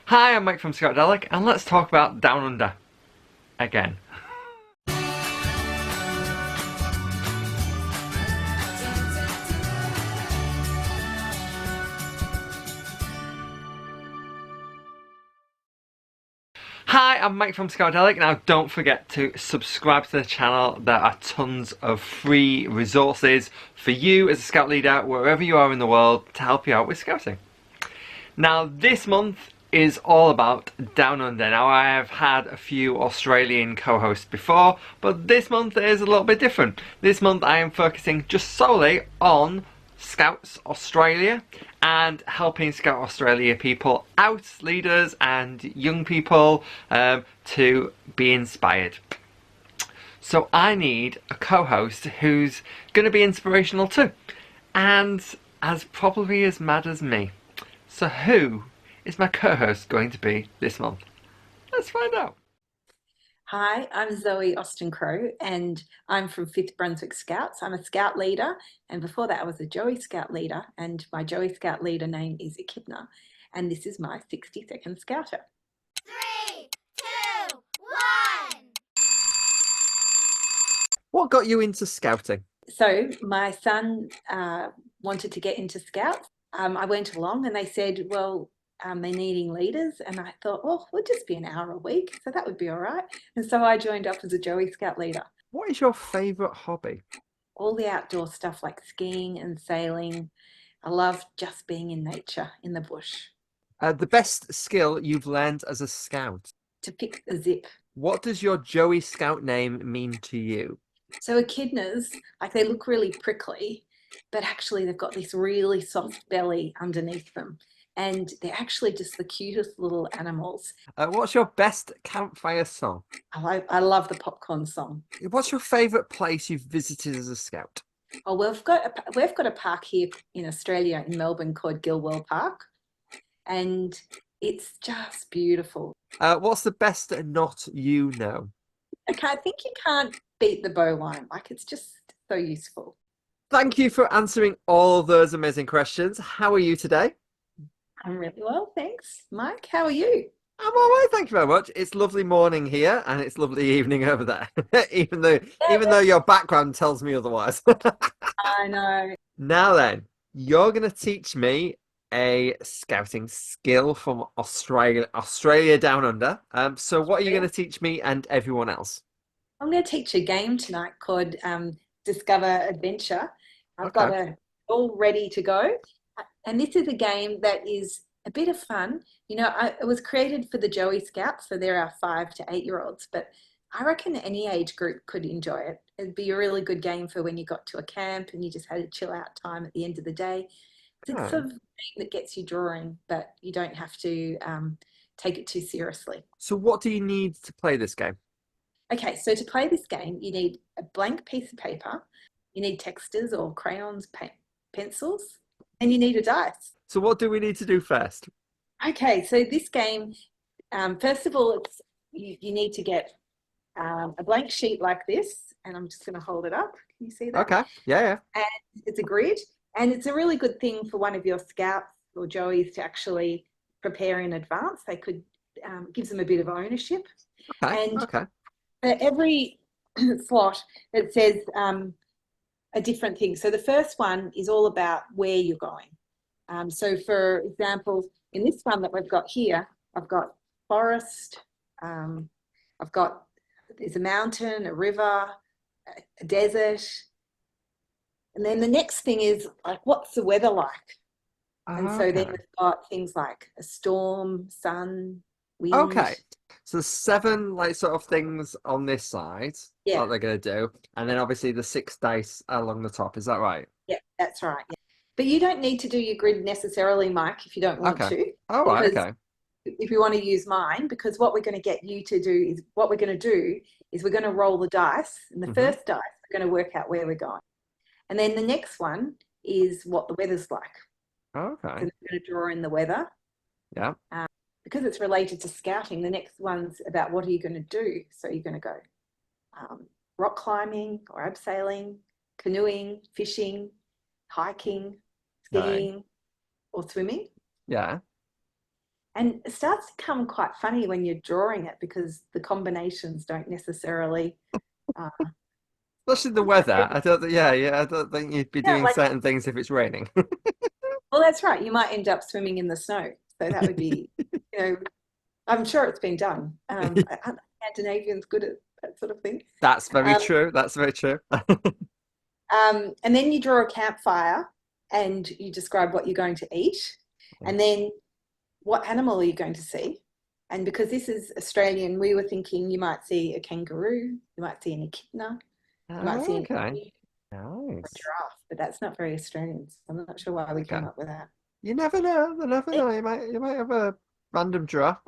Hi, I'm Mike from Scoutadelic, and let's talk about Down Under again. Hi, I'm Mike from Scoutadelic. Now, don't forget to subscribe to the channel. There are tons of free resources for you as a scout leader, wherever you are in the world, to help you out with scouting. Now, this month is all about Down Under. Now, I have had a few Australian co-hosts before, but this month is a little bit different. This month I am focusing just solely on Scouts Australia and helping Scout Australia people out, leaders and young people, to be inspired. So I need a co-host who's going to be inspirational too, and as probably as mad as me. So who is my co-host going to be this month? Let's find out. Hi, I'm Zoe Austin Crow and I'm from 5th Brunswick Scouts. I'm a Scout leader, and before that I was a Joey Scout leader, and my Joey Scout leader name is Echidna, and this is my 62nd Scouter. 3, 2, 1. What got you into scouting? So my son wanted to get into Scouts. I went along and they said, well, they're needing leaders, and I thought, oh, we'll just be an hour a week, so that would be all right. And so I joined up as a Joey Scout leader. What is your favourite hobby? All the outdoor stuff like skiing and sailing. I love just being in nature, in the bush. The best skill you've learned as a scout? To pick a zip. What does your Joey Scout name mean to you? So echidnas, like, they look really prickly, but actually they've got this really soft belly underneath them. And they're actually just the cutest little animals. What's your best campfire song? I love the popcorn song. What's your favourite place you've visited as a scout? Oh, we've got a park here in Australia, in Melbourne, called Gilwell Park, and it's just beautiful. What's the best knot you know? Okay, I think you can't beat the bowline. Like, it's just so useful. Thank you for answering all of those amazing questions. How are you today? I'm really well, thanks. Mike, how are you? I'm all right, thank you very much. It's lovely morning here and it's lovely evening over there. even though your background tells me otherwise. I know. Now then, you're gonna teach me a scouting skill from Australia down under. So what are you gonna teach me and everyone else? I'm going to teach a game tonight called Discover Adventure. I've got it all ready to go. And this is a game that is a bit of fun. You know, it was created for the Joey Scouts, so there are 5 to 8-year-olds, but I reckon any age group could enjoy it. It'd be a really good game for when you got to a camp and you just had a chill out time at the end of the day. It's a game that gets you drawing, but you don't have to take it too seriously. So what do you need to play this game? Okay, so to play this game, you need a blank piece of paper, you need textures or crayons, pencils, and you need a dice. So what do we need to do first? Okay, so this game, first of all, you need to get a blank sheet like this, and I'm just going to hold it up. Can you see that? Okay, yeah. And it's a grid, and it's a really good thing for one of your scouts or Joeys to actually prepare in advance. They could, gives them a bit of ownership. Okay. Every slot that says a different thing. So the first one is all about where you're going. So for example, in this one that we've got here, I've got forest, there's a mountain, a river, a desert. And then the next thing is like, what's the weather like? And so then we've got things like a storm, sun, wind. Okay. So 7 like sort of things on this side that they're going to do, and then obviously the 6 dice along the top. Is that right? Yeah, that's right. Yeah. But you don't need to do your grid necessarily, Mike, if you don't want to. Oh, right, okay. If you want to use mine, because what we're going to get you to do is we're going to roll the dice, and the first dice are going to work out where we're going, and then the next one is what the weather's like. Okay. So we're going to draw in the weather. Yeah. Because it's related to scouting, the next one's about what are you going to do. So you're going to go rock climbing or abseiling, canoeing, fishing, hiking, skiing, or swimming. Yeah. And it starts to become quite funny when you're drawing it because the combinations don't necessarily. Uh, Especially the weather. I don't. Yeah. I don't think you'd be yeah, doing like, certain things if it's raining. well, that's right. You might end up swimming in the snow. So that would be, you know, I'm sure it's been done. Aren't Scandinavians good at that sort of thing? That's very Um, true. That's very true. and then you draw a campfire and you describe what you're going to eat. And then what animal are you going to see? And because this is Australian, we were thinking you might see a kangaroo, you might see an echidna, you might see an Okay. emu or a Nice. giraffe, but that's not very Australian. So I'm not sure why we Okay. came up with that. You never know. You never know. You might have a random giraffe.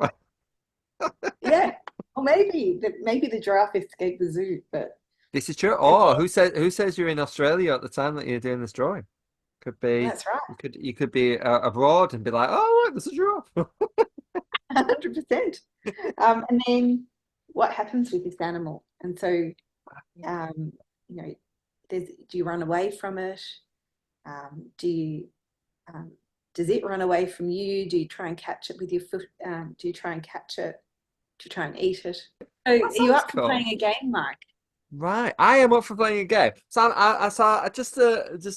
Yeah, or maybe the giraffe escaped the zoo, but This is true. and Oh, who says you're in Australia at the time that you're doing this drawing? Could be that's right, you could be abroad and be like, oh, look, there's a giraffe. 100%. And then what happens with this animal? And so, um, you know, do you run away from it? Do you um, does it run away from you? Do you try and catch it with your foot? Do you try and catch it? Do you try and eat it? So, are That you sounds up for cool. playing a game, Mike? Right, I am up for playing a game. So I saw just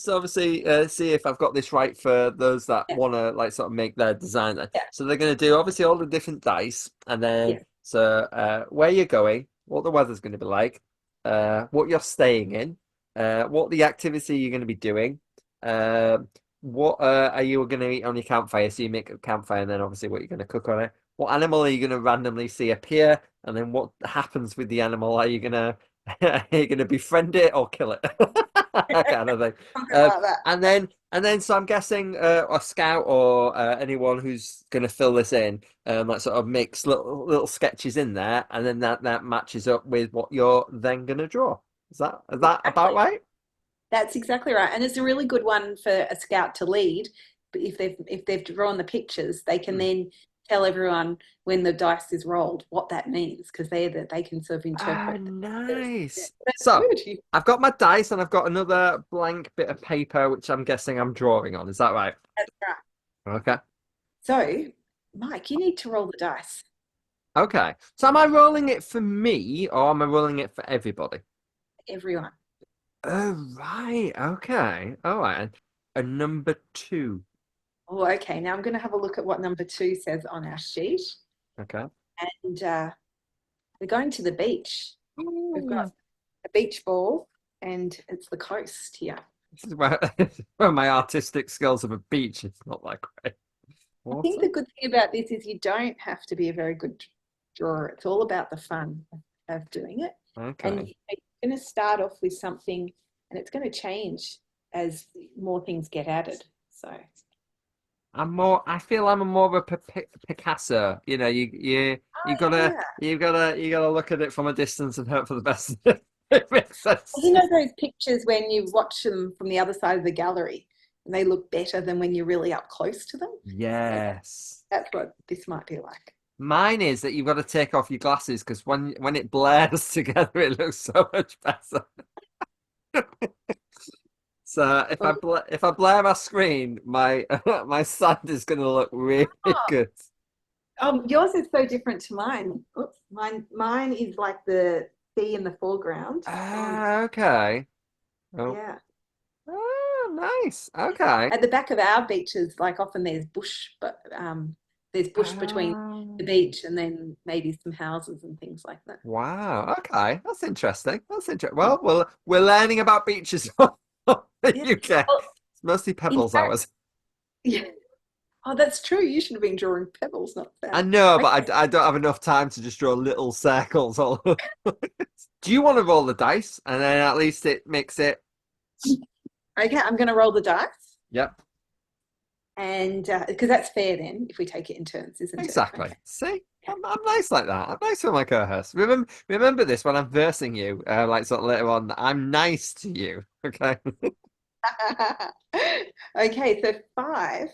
obviously see if I've got this right for those that Yeah, want to like sort of make their design. yeah, So they're going to do obviously all the different dice, and then yeah. so where you're going, what the weather's going to be like, what you're staying in, what the activity you're going to be doing, uh, what are you going to eat on your campfire? So you make a campfire, and then obviously what you're going to cook on it. What animal are you going to randomly see appear, and then what happens with the animal? Are you going to Are you going to befriend it or kill it? kind of thing. Something Um, like that. and then, so I'm guessing a scout or anyone who's going to fill this in, like sort of makes little sketches in there, and then that matches up with what you're then going to draw. Is that about Exactly. right? That's exactly right. And it's a really good one for a scout to lead. But if they've drawn the pictures, they can Hmm. then tell everyone when the dice is rolled what that means because they can sort of Oh, interpret themselves. Yeah, nice. that's So good. I've got my dice and I've got another blank bit of paper, which I'm guessing I'm drawing on. Is that right? That's right. Okay. So, Mike, you need to roll the dice. Okay. So am I rolling it for me or am I rolling it for everybody? Everyone. Oh, right. Okay. All right. And a number two. Oh, okay. Now I'm going to have a look at what number two says on our sheet. Okay. And we're going to the beach. We've got Ooh. a beach ball and it's the coast here. This is where, where my artistic skills of a beach is not that great. I think Water? the good thing about this is you don't have to be a very good drawer. It's all about the fun of doing it. And Okay. you're going to start off with something and it's going to change as more things get added. So, I feel I'm more of a Picasso. You oh, gotta yeah. you gotta look at it from a distance and hope for the best. It makes Well, you sense. know those pictures when you watch them from the other side of the gallery and they look better than when you're really up close to them? So Yes. that's what this might be like. Mine is that you've got to take off your glasses because when it blurs together, it looks so much better. So Well, if I blur my screen, my my sound is going to look really good. yours is so different to mine. Oops, mine is like the sea in the foreground. Oh, Ah, okay. Oh, yeah. nice. Okay. At the back of our beaches, like often but there's bush between the Um, beach and then maybe some houses and things like that. wow. Okay. That's interesting. That's interesting. Well, we're learning about beaches in the Yeah. UK. Well, It's mostly in pebbles fact, hours. yeah. Oh, that's true. You should have been drawing pebbles, not I sand. know, Okay. but I don't have enough time to just draw little circles all over. Do you want to roll the dice and then at least it makes it? Okay, I'm going to roll the dice. Yep, And because that's fair then, if we take it in turns, isn't it? exactly. Okay. See, I'm nice like that. I'm nice with my co-host. Remember this when I'm versing you, like sort of later on. I'm nice to you. Okay. Okay, so five.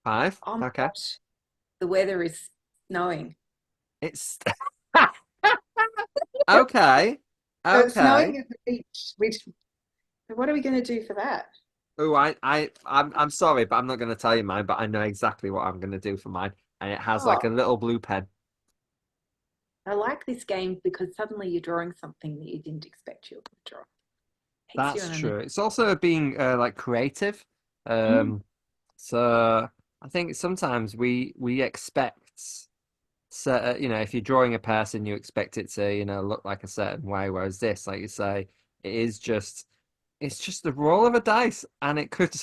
Five. Oh my Okay. gosh, the weather is snowing. It's okay. So it's snowing Okay. at the beach. What are we going to do for that? Oh, I'm sorry, but I'm not going to tell you mine. But I know exactly what I'm going to do for mine. and it has like Oh, a little blue pen. I like this game because suddenly you're drawing something that you didn't expect you were going to draw. Takes you That's on true. It's also being like creative. mm, Um, so I think sometimes we expect you know, if you're drawing a person, you expect it to, you know, look like a certain way, whereas this, like you say, it is just it's just the roll of a dice, and it could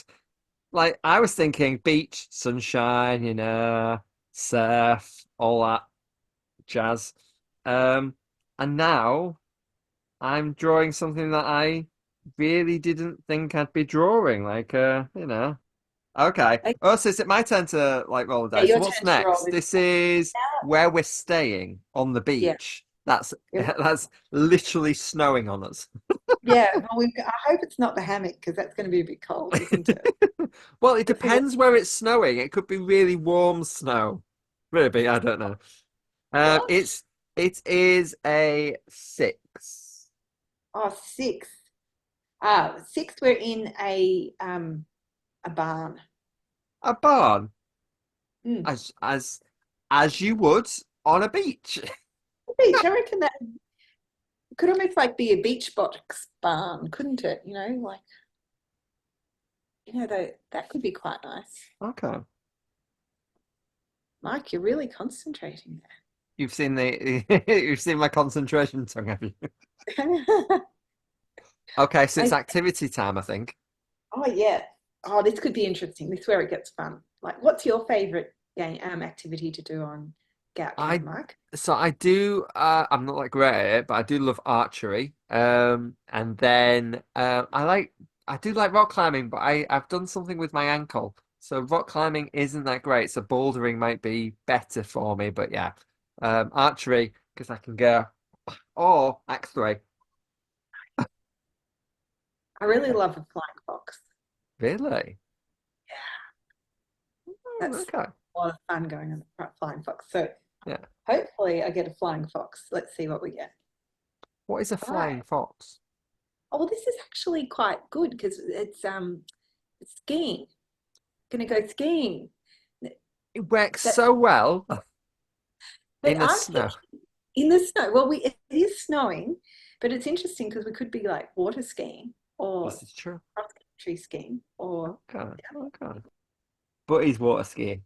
like I was thinking beach, sunshine, you know, surf, all that jazz. Um, and now I'm drawing something that I really didn't think I'd be drawing, like you know. Okay. okay, Oh, so is it my turn to like roll the yeah, dice? So your what's turn to roll next? this. This is where we're staying on the Yeah, beach. That's yeah, that's literally snowing on us. yeah. Well, I hope it's not the hammock because that's going to be a bit cold, isn't it? Well, it Let's see what. depends where it's snowing. It could be really warm snow. Maybe, I don't know. What? It is a 6. Oh, six. Six. We're in a barn. A barn, Mm. as you would on a beach. Beach. I reckon that could almost like be a beach box barn, couldn't it? Like that could be quite nice. Okay. Mike, you're really concentrating You've seen the you've seen my concentration tongue, have you? there. Okay, so it's I, activity time, I think. oh yeah. Oh, this could be interesting. This is where it gets fun. Like, what's your favorite game activity to do on Gout Camp, I Mike? so I do I'm not like great at it, but I do love archery. And then I do like rock climbing, but I've done something with my ankle. So rock climbing isn't that great. So bouldering might be better for me, but yeah. Archery because I can go or axe three. I really Okay. love a flying fox. Really? That's Okay. a lot of fun going on a flying fox. So Yeah. hopefully I get a flying fox. Let's see what we get. What is a All right. flying fox? Oh, well, this is actually quite good because it's skiing. Gonna go skiing. It works That, so well but in the I'm snow. thinking in the snow. Well, it is snowing, but it's interesting because we could be like water skiing or This is true. cross country skiing or Okay. Okay. But he's water skiing.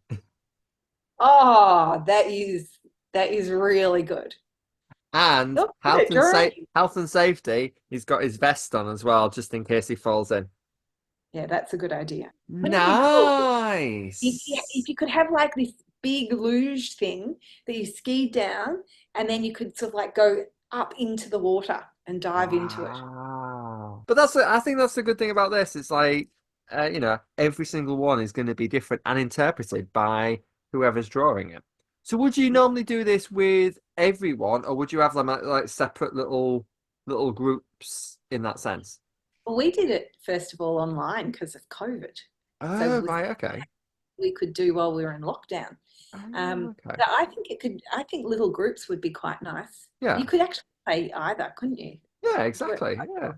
oh, that is really good. And You're good at drawing. health and safety, he's got his vest on as well, just in case he falls in. Yeah, that's a good idea. Wouldn't it be cool if Nice. you could have like this big luge thing that you ski down and then you could sort of like go up into the water and dive into it. Wow. But I think that's the good thing about this. It's like, you know, every single one is going to be different and interpreted by whoever's drawing it. So would you normally do this with everyone, or would you have them like separate little groups in that sense? Well, we did it first of all online because of COVID. So Oh, right, okay. we could do while we were in lockdown. Oh, okay. But I think little groups would be quite nice. You Yeah. could actually play either, couldn't you? Yeah, Could work exactly. quite Yeah.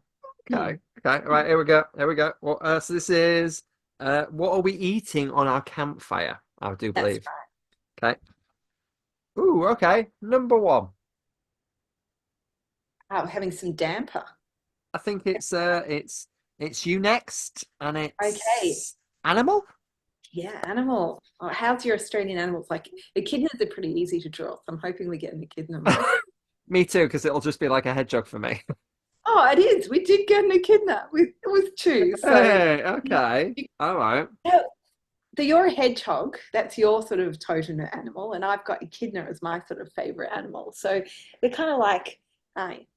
well. Okay. Okay. All right. Here we go. Here we go. Well, so this is what are we eating on our campfire? I do That's believe. Okay. Ooh. Okay. Number one. right. Having some damper. I think it's you next, and Okay. it's animal. Yeah, animal. Oh, how's your Australian animals? Like echidnas are pretty easy to draw, so I'm hoping we get an echidna, Mike. Me too, because it'll just be like a hedgehog for me. Oh, it is. We did get an echidna. It was two. So Hey. Okay. you- All right. so you're a hedgehog. That's your sort of totem animal, and I've got echidna as my sort of favorite animal. So we're kind of like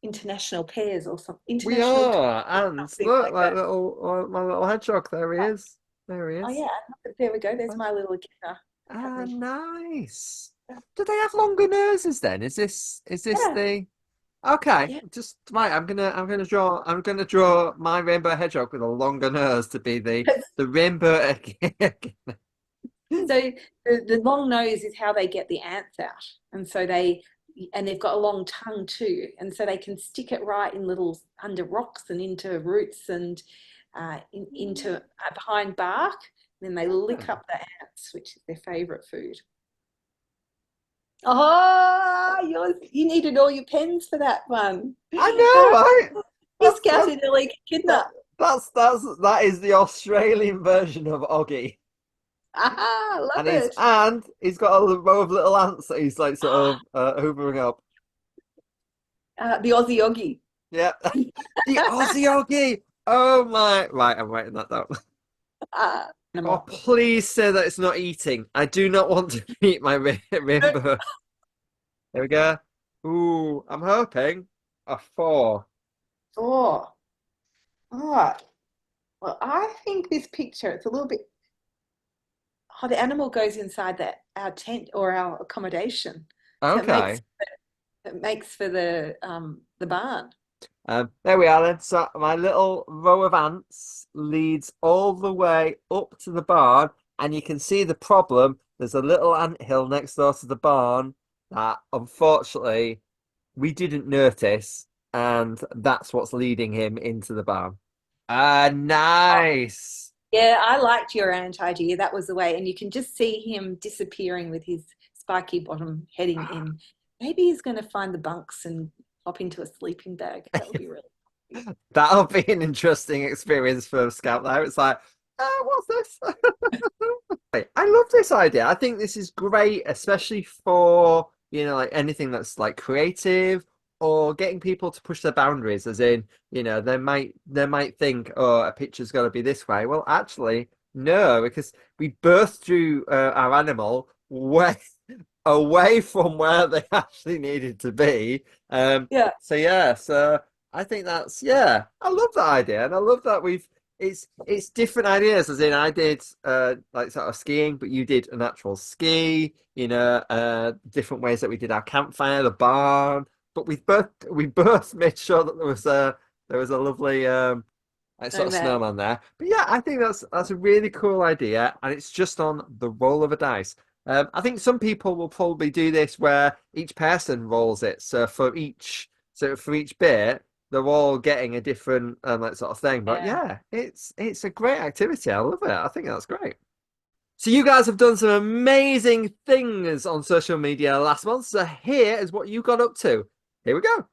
international pairs or something, We international twins are, or and something look, like like that. my little hedgehog. There he is. There he Oh is. yeah, there we go. There's my little echidna. Ah, Happening. nice. Do they have longer noses then? Is this Yeah, the okay? yeah. Just right. I'm gonna draw my rainbow hedgehog with a longer nose to be the rainbow. So the long nose is how they get the ants out, and they've got a long tongue too, and so they can stick it right in little under rocks and into roots and into behind bark. And then they lick up the ants, which is their favourite food. Oh, you needed all your pens for that one. I know, right? You're That's Scoutadelic that, kidnap. that is the Australian version of Oggy. Ah, love And it. he's got a row of little ants that he's like sort of hoovering up. The Aussie Oggy. Yeah. The Aussie Oggy. Oh my. Right, I'm writing that down. Oh, Animal. please say that it's not eating. I do not want to eat my rainbow. There we go. Ooh, I'm hoping a 4. Oh, oh. Well, I think this picture, it's a little bit, oh, the animal goes inside our tent or our accommodation. So Okay. it makes for the barn. There we are then. So my little row of ants leads all the way up to the barn, and you can see the problem. There's a little ant hill next door to the barn that unfortunately we didn't notice, and that's what's leading him into the barn. Nice. Yeah, I liked your ant idea. That was the way. And you can just see him disappearing with his spiky bottom heading in. Maybe he's going to find the bunks and hop into a sleeping bag. That would be really That'll be an interesting experience for Scout now. It's like, what's this? I love this idea. I think this is great, especially for, like anything that's like creative or getting people to push their boundaries, as in, they might think, oh, a picture's got to be this way. Well, actually, no, because we birthed through our animal way away from where they actually needed to be. Yeah. So yeah, so I think that's I love that idea, and I love that it's different ideas. As in, I did like sort of skiing, but you did a natural ski. Different ways that we did our campfire, the barn. But we both made sure that there was a lovely like sort of Snowman. snowman there. But yeah, I think that's a really cool idea, and it's just on the roll of a dice. I think some people will probably do this where each person rolls it. So for each bit, they're all getting a different like sort of thing. But Yeah. yeah, it's a great activity. I love it. I think that's great. So you guys have done some amazing things on social media last month. So here is what you got up to. Here we go.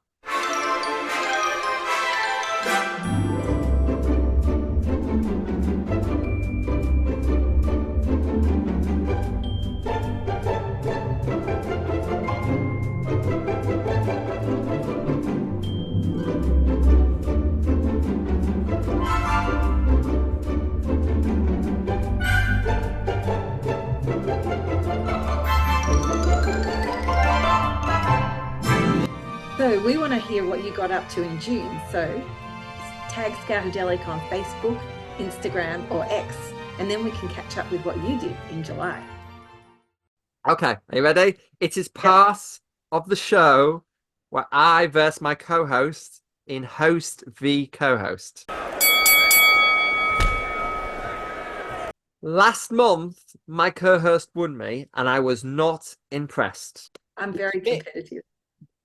So we want to hear what you got up to in June. So tag Scoutadelic on Facebook, Instagram, or X, and then we can catch up with what you did in July. Okay, are you ready? It is part of the show where I verse my co-host in host v co-host. Last month, my co-host won me, and I was not impressed. I'm very competitive.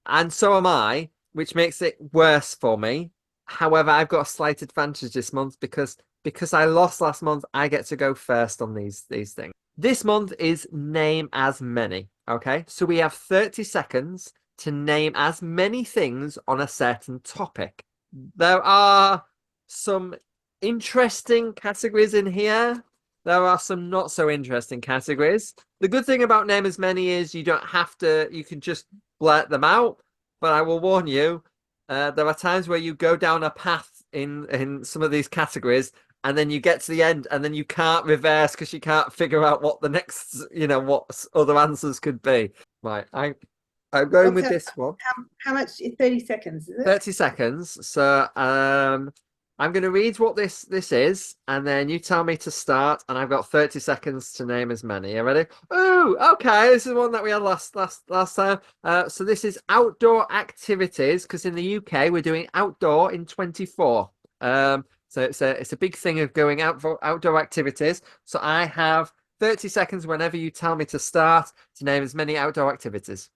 And so am I, which makes it worse for me. However, I've got a slight advantage this month because I lost last month, I get to go first on these things. This month is name as many. Okay, so we have 30 seconds to name as many things on a certain topic. There are some interesting categories in here. There are some not so interesting categories. The good thing about name as many is you don't have to, you can just blurt them out. But I will warn you, there are times where you go down a path in some of these categories, and then you get to the end, and then you can't reverse because you can't figure out what the next, what other answers could be. Right, I'm going with this one. How much? 30 seconds, is it? 30 seconds. So I'm going to read what this is, and then you tell me to start, and I've got 30 seconds to name as many. You ready? Oh, okay. This is one that we had last time. So this is outdoor activities, because in the UK we're doing outdoor in 24. So it's a big thing of going out for outdoor activities. So I have 30 seconds whenever you tell me to start to name as many outdoor activities.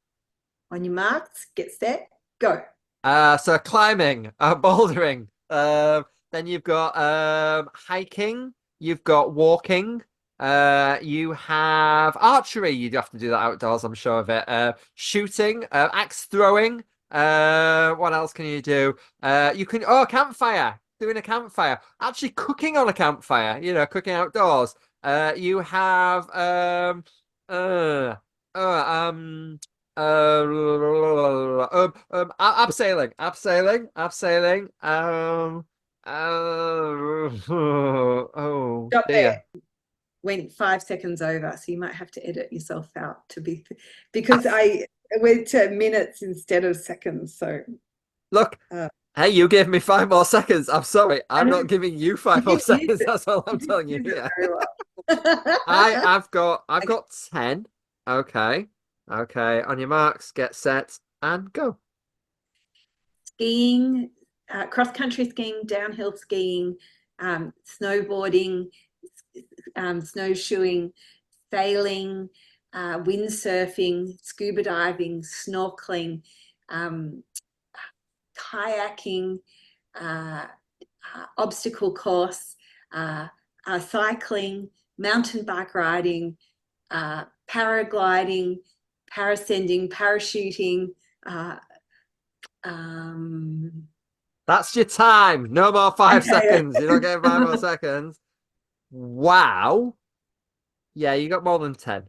On your marks, get set, go. So climbing, bouldering. Then you've got hiking. You've got walking. You have archery. You'd have to do that outdoors, I'm sure of it. Shooting, axe throwing. What else can you do? You can campfire. Doing a campfire. Actually, cooking on a campfire. Cooking outdoors. You have uh, uh um abseiling. Oh Stop dear. there. Went 5 seconds over, so you might have to edit yourself out because I went to minutes instead of seconds. So Look, uh, hey, you gave me 5 more seconds. I'm sorry. I I'm know not giving you you five more did use seconds. it. That's all You I'm did telling you use it here. very well. I've got Okay. 10. Okay. On your marks, get set and go. Skiing, cross-country skiing, downhill skiing, snowboarding, snowshoeing, sailing, windsurfing, scuba diving, snorkeling, um, kayaking, uh, obstacle course, uh, cycling, mountain bike riding, paragliding, parascending, parachuting. Uh, um, That's your time. No more 5 seconds. You're not getting five more okay. seconds. Wow. Yeah, you got more than 10.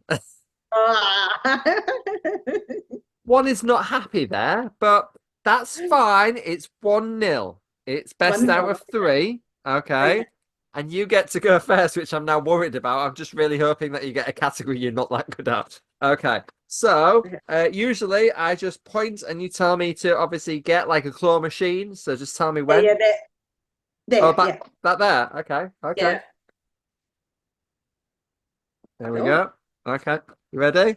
One is not happy there, but that's fine. It's 1-0. It's best One out nil. of three. Okay. Okay. And you get to go first, which I'm now worried about. I'm just really hoping that you get a category you're not that good at. Okay. So, Okay. usually I just point and you tell me to obviously get like a claw machine. So just tell me Yeah, when. yeah, there, Oh, there, back yeah, that there. Okay. Okay. yeah. There we Oh, go. Okay. You ready?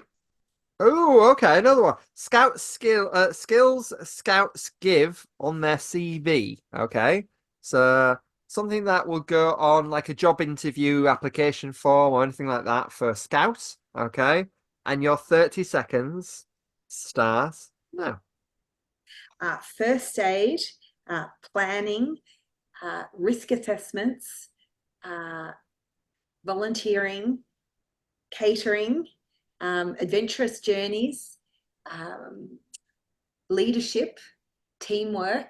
Oh, okay, another one. Skills scouts give on their CV. Okay, so something that will go on like a job interview application form or anything like that for scouts. Okay, and your 30 seconds starts now. first aid, planning, risk assessments, uh, volunteering, catering, adventurous journeys, um, leadership, teamwork,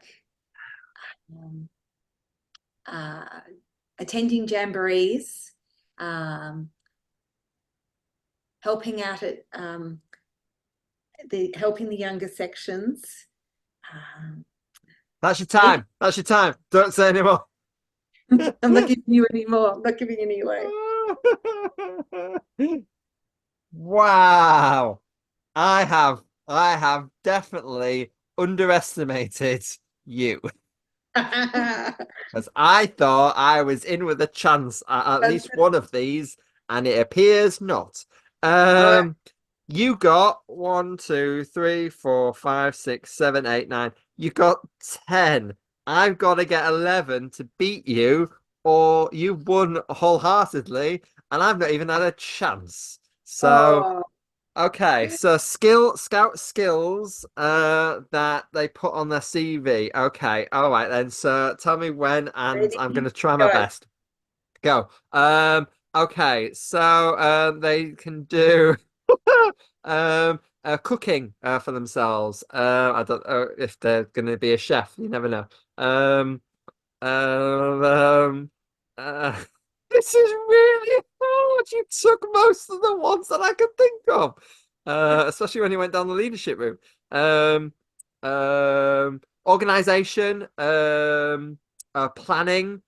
um, uh, attending jamborees, um, helping out at helping the younger sections. Um, That's your lead- time. That's your time. Don't say anymore. I'm not giving you any more. I'm not giving any away. Wow. I have definitely underestimated you. Because I thought I was in with a chance at least one of these, and it appears not. All right. Um, you got 1, 2, 3, 4, 5, 6, 7, 8, 9. You got 10. I've got to get 11 to beat you, or you've won wholeheartedly, and I've not even had a chance. So Oh, okay, so scout skills that they put on their CV. Okay, all right then. So tell me when and I'm ready? gonna try my Go. best. Go. Okay, so they can do cooking for themselves. I don't know if they're gonna be a chef, you never know. Um um, um, uh, this is really hard. You took most of the ones that I could think of, especially when you went down the leadership route. Organization, planning,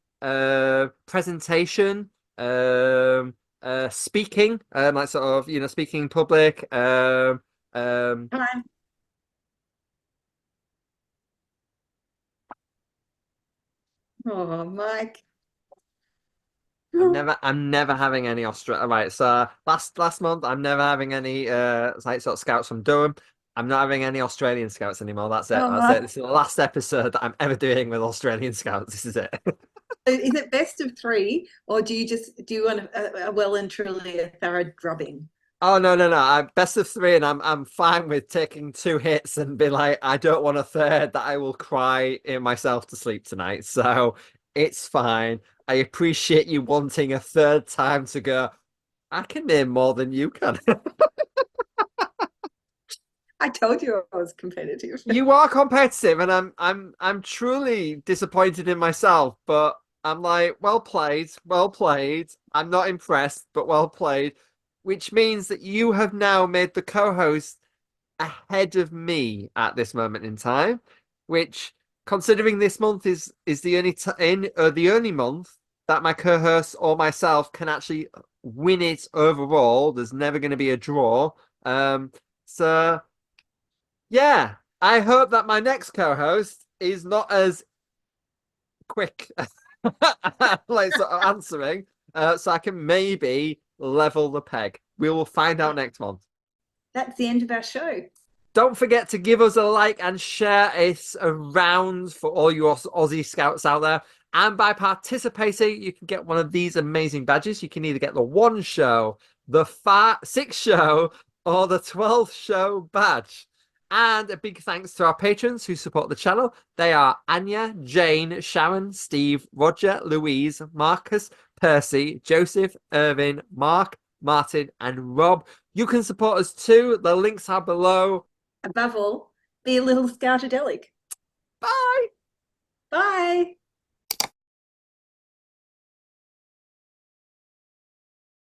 presentation, speaking, like sort of, speaking in public. Um, Time. Oh, Mike. I'm never having any Australia. Right, so last month I'm never having any like sort of scouts from Durham. I'm not having any Australian scouts anymore. That's it. That's it. Oh, This is the last episode that I'm ever doing with Australian scouts. This is it. is it best of three, or do you want a well and truly a thorough drubbing? Oh no, no, no. I'm best of three and I'm fine with taking 2 hits and be like, I don't want a third that I will cry in myself to sleep tonight. So it's fine. I appreciate you wanting a third time to go. I can name more than you can. I told you I was competitive. You are competitive, and I'm truly disappointed in myself, but I'm like, well played, well played. I'm not impressed, but well played, which means that you have now made the co-host ahead of me at this moment in time, which, considering this month is the only the only month that my co-host or myself can actually win it overall. There's never going to be a draw. So yeah, I hope that my next co-host is not as quick like sort of answering, so I can maybe level the peg. We will find out next month. That's the end of our show. Don't forget to give us a like and share it around for all you Aussie Scouts out there. And by participating, you can get one of these amazing badges. You can either get the 1 show, the 6 show, or the 12th show badge. And a big thanks to our patrons who support the channel. They are Anya, Jane, Sharon, Steve, Roger, Louise, Marcus, Percy, Joseph, Irvin, Mark, Martin, and Rob. You can support us too. The links are below. Above all, be a little Scoutadelic. Bye.